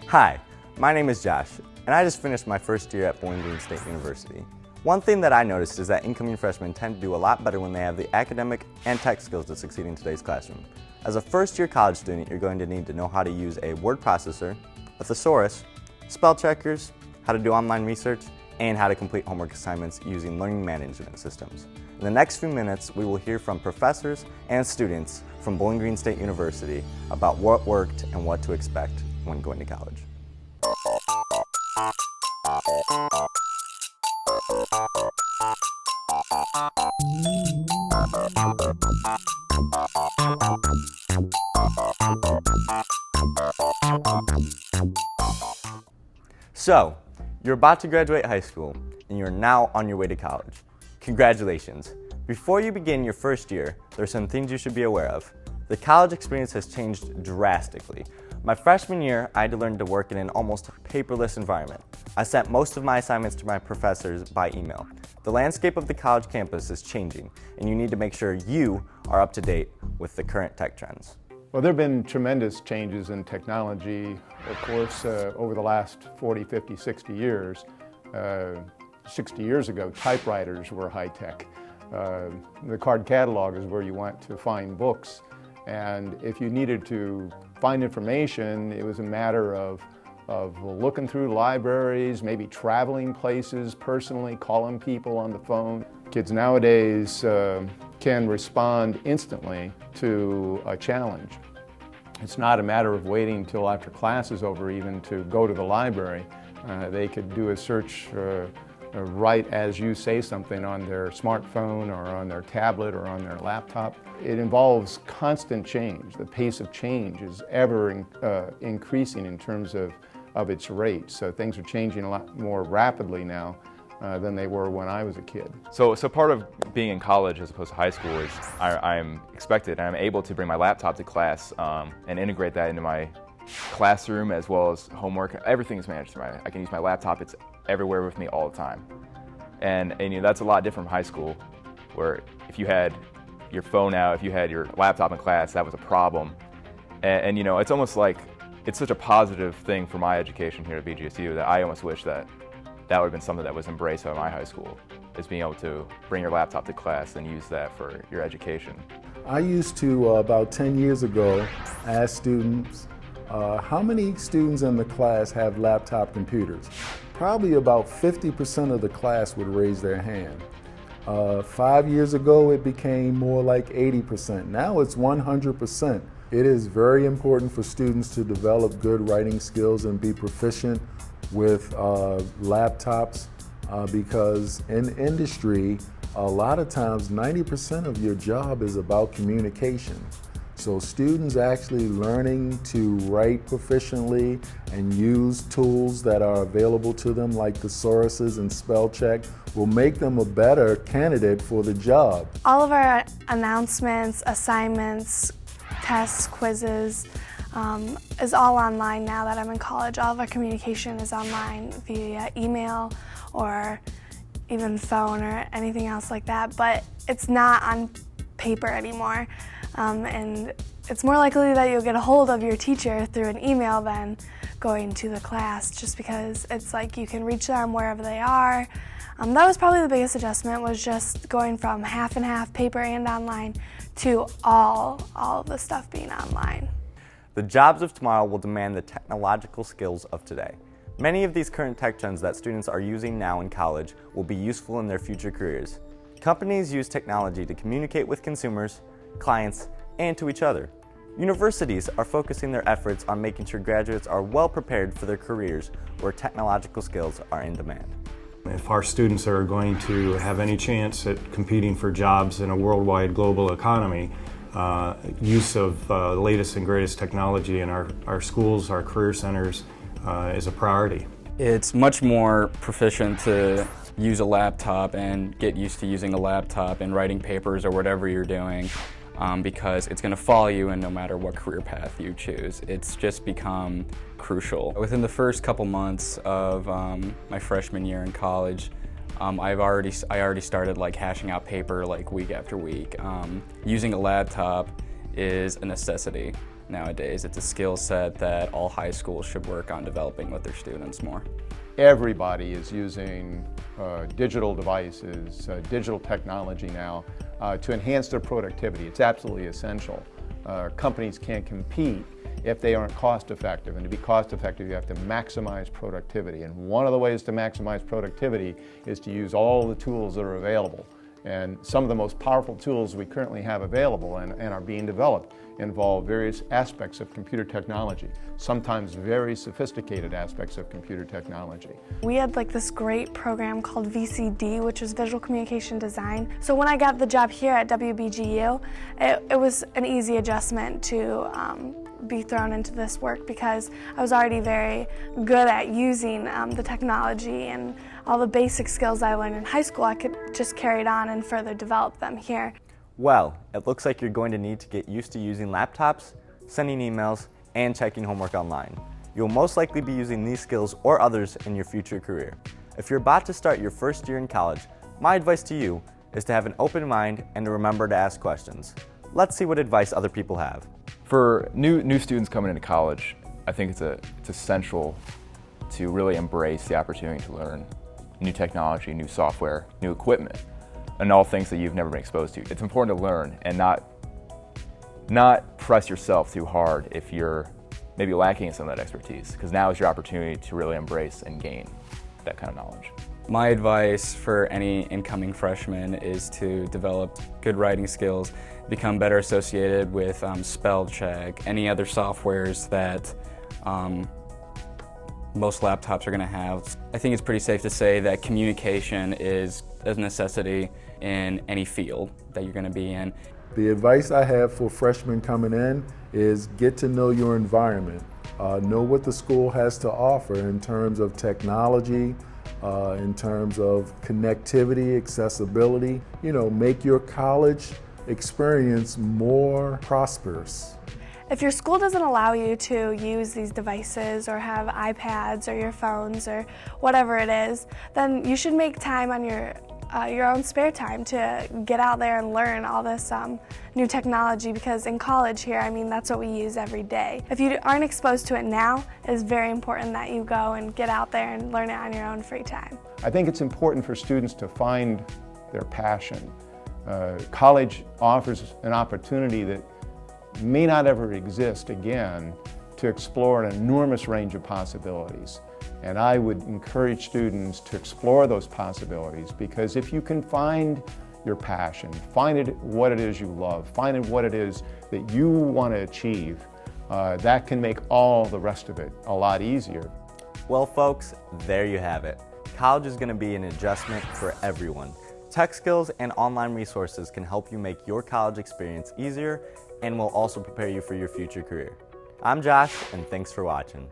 Hi, my name is Josh, and I just finished my first year at Bowling Green State University. One thing that I noticed is that incoming freshmen tend to do a lot better when they have the academic and tech skills to succeed in today's classroom. As a first-year college student, you're going to need to know how to use a word processor, a thesaurus, spell checkers, how to do online research, and how to complete homework assignments using learning management systems. In the next few minutes, we will hear from professors and students from Bowling Green State University about what worked and what to expect when going to college. So, you're about to graduate high school and you're now on your way to college. Congratulations! Before you begin your first year, there are some things you should be aware of. The college experience has changed drastically. My freshman year, I had to learn to work in an almost paperless environment. I sent most of my assignments to my professors by email. The landscape of the college campus is changing, and you need to make sure you are up to date with the current tech trends. Well, there have been tremendous changes in technology, of course, over the last 40, 50, 60 years. 60 years ago, typewriters were high-tech. The card catalog is where you went to find books. And if you needed to find information, it was a matter of looking through libraries, maybe traveling places personally, calling people on the phone. Kids nowadays can respond instantly to a challenge. It's not a matter of waiting until after class is over even to go to the library. They could do a search right as you say something on their smartphone or on their tablet or on their laptop. It involves constant change. The pace of change is ever increasing in terms of its rate. So things are changing a lot more rapidly now than they were when I was a kid. So part of being in college as opposed to high school is I'm expected and I'm able to bring my laptop to class and integrate that into my classroom as well as homework. Everything is managed through I can use my laptop. It's everywhere with me all the time. And you know, that's a lot different from high school, where if you had your phone out, if you had your laptop in class, that was a problem. And you know, it's almost like it's such a positive thing for my education here at BGSU that I almost wish that would have been something that was embraced by my high school, is being able to bring your laptop to class and use that for your education. I used to, about 10 years ago, ask students, how many students in the class have laptop computers? Probably about 50% of the class would raise their hand. 5 years ago, it became more like 80%. Now it's 100%. It is very important for students to develop good writing skills and be proficient with laptops because in industry, a lot of times 90% of your job is about communication. So students actually learning to write proficiently and use tools that are available to them like thesauruses and spell check will make them a better candidate for the job. All of our announcements, assignments, tests, quizzes is all online now that I'm in college. All of our communication is online via email or even phone or anything else like that, but it's not on paper anymore. And it's more likely that you'll get a hold of your teacher through an email than going to the class, just because it's like you can reach them wherever they are. That was probably the biggest adjustment, was just going from half and half, paper and online, to all of the stuff being online. The jobs of tomorrow will demand the technological skills of today. Many of these current tech trends that students are using now in college will be useful in their future careers. Companies use technology to communicate with consumers, clients, and to each other. Universities are focusing their efforts on making sure graduates are well prepared for their careers where technological skills are in demand. If our students are going to have any chance at competing for jobs in a worldwide global economy, use of the latest and greatest technology in our schools, our career centers, is a priority. It's much more proficient to use a laptop and get used to using a laptop and writing papers or whatever you're doing, because it's going to follow you in no matter what career path you choose. It's just become crucial. Within the first couple months of my freshman year in college, I already started like hashing out paper like week after week. Using a laptop is a necessity. nowadays. It's a skill set that all high schools should work on developing with their students more. Everybody is using digital devices, digital technology now to enhance their productivity. It's absolutely essential. Companies can't compete if they aren't cost effective, and to be cost effective you have to maximize productivity, and one of the ways to maximize productivity is to use all the tools that are available. And some of the most powerful tools we currently have available and are being developed involve various aspects of computer technology, sometimes very sophisticated aspects of computer technology. We had like this great program called VCD, which was Visual Communication Design. So when I got the job here at WBGU, it was an easy adjustment to be thrown into this work because I was already very good at using the technology, and all the basic skills I learned in high school I could just carry it on and further develop them here. Well, it looks like you're going to need to get used to using laptops, sending emails, and checking homework online. You'll most likely be using these skills or others in your future career. If you're about to start your first year in college, my advice to you is to have an open mind and to remember to ask questions. Let's see what advice other people have. For new students coming into college, I think it's essential to really embrace the opportunity to learn new technology, new software, new equipment, and all things that you've never been exposed to. It's important to learn and not press yourself too hard if you're maybe lacking in some of that expertise, because now is your opportunity to really embrace and gain that kind of knowledge. My advice for any incoming freshman is to develop good writing skills, become better associated with spell check, any other softwares that most laptops are going to have. I think it's pretty safe to say that communication is a necessity in any field that you're going to be in. The advice I have for freshmen coming in is get to know your environment. Know what the school has to offer in terms of technology, in terms of connectivity, accessibility. You know, make your college experience more prosperous. If your school doesn't allow you to use these devices or have iPads or your phones or whatever it is, then you should make time on your own spare time to get out there and learn all this new technology, because in college here, I mean, that's what we use every day. If you aren't exposed to it now, it's very important that you go and get out there and learn it on your own free time. I think it's important for students to find their passion. College offers an opportunity that may not ever exist again to explore an enormous range of possibilities. And I would encourage students to explore those possibilities, because if you can find your passion, find what it is you love, find what it is that you want to achieve, that can make all the rest of it a lot easier. Well folks, there you have it. College is going to be an adjustment for everyone. Tech skills and online resources can help you make your college experience easier and will also prepare you for your future career. I'm Josh, and thanks for watching.